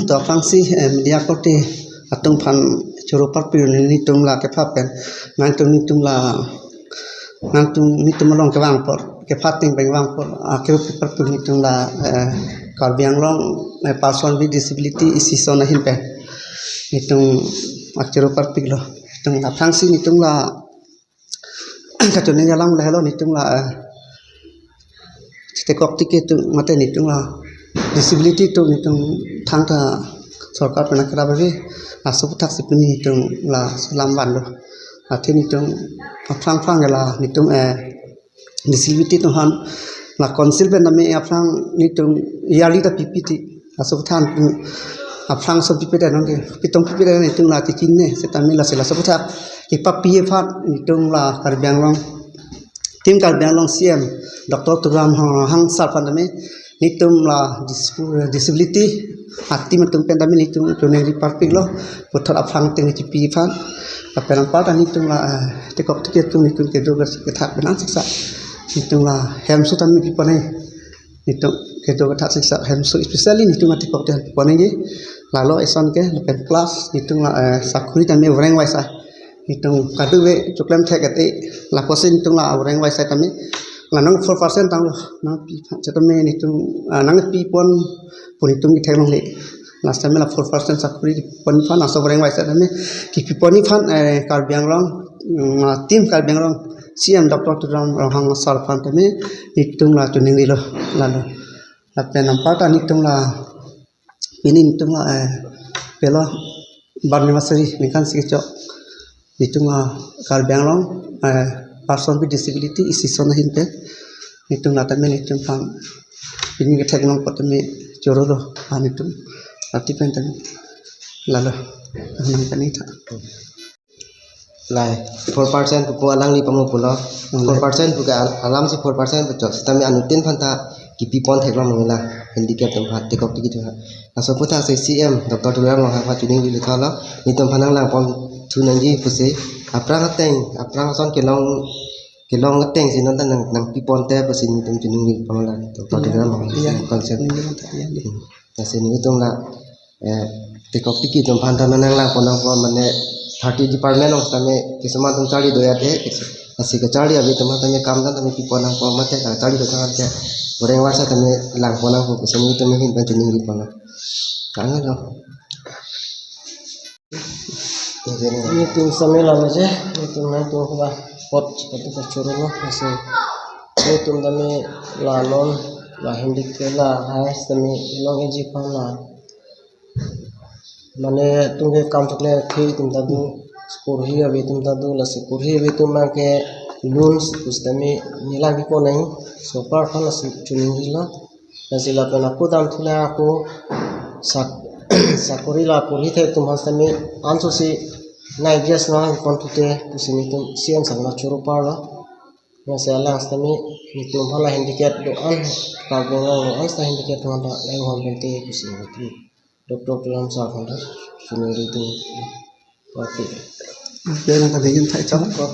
to fangsi media kote atung phan chorupar piruni tung la ke phapen nang tung la nang tung long ke wang por ke phating beng wang por ke per piruni tung la karbiang long person with disability isi sona hin pen nitung chorupar piglo tung la fangsi nitung la kachone jalam lehlo nitung la tekok tike tu mate nitung la disability tu nitung thangta सरकार पेना करा बे आसुप थाक सिपनि निtung la salam banlo athi nitung afrang frang la nitung disability tu han la council ben nami afrang nitung yearly ta ppt asup than afrang so ppt nong ke pitong ppt nitung la tikin ne setami la sela sup thak ki papi phat nitung la karbiang long tim karbiang long cm dr turam hang sar pandame nitung la disability hati matung pendami nitung tuneng parpik lo putar afang teng cipi fan aperan pada nitung la tekok tike tung nitung ke dogas ke thak benan siksa nitung la hemsu tami pipane nitung ke dogas thak siksa hemsu especially nitung tekok te pipane ge lalo eson ke lepen class nitung la sakuri tami orang waisa nitung kadu we choklem thekate la posin nitung la orang waisa tami nang 4% tang nang pi chatame nitung nang pi pon punitung ki thek long le last time la 4% sakuri pon fan aso bareng waisa tame ki pi poni fan karbiang long tim karbiang long cm dr turam hang sar fan tame nitung la tuning dilo lalo ape nampak ta nitung la ini nitung la pelo barnimasari nikan sikcho nitung la karbiang long person with disability isi sona hin pe nitung nata me nitung pang ini ke teknong potame chorolo nitung arti pentan lalo ini kan ita lai 4% buku alang li pamu pulo 4% buka alam si 4% betul tami anutin phanta kipi pon theklam ngila handicap tem phat tekok tiki tu aso putha se cm dr tulang lo ha tuning li thala nitum phanang lang pon thunangi puse aprang son kelong ngeteng sih nonton nang pipon teh pasti nitum tuning li pamala dr tulang lo konsep nasi ni itu lah tekok tiki tum phantan nang lang ponang pon mane 30 department of tame kisama tum chali doya de asi ke chali abi tum tame kam dan tame pipon nang pon mate chali do kan ke goreng wasa tame lang ponang pon kisama tum hin pan tuning li pamala kangen lo ini tuh samela aja itu nanti apa pot seperti kacurul loh masih itu kami lalon lah hendik lah hai kami long eji pala mane tunggu kam tukle thi tum tadu kurhi abi tum tadu la se kurhi abi tum ma ke loans kustami nila ki ko nahi so par phala se chuning hila nasila pena ko dam thula ko sakuri la kurhi the tum hastami anso si nai gas na kontute kusini tum sian sangna churu parla masala hastami nitum phala handicap do an karbonga an sta handicap thanda lai hom bente kusini tu doktor tulang sa khanda sunuri tu pakai ben ka degin thai cham ko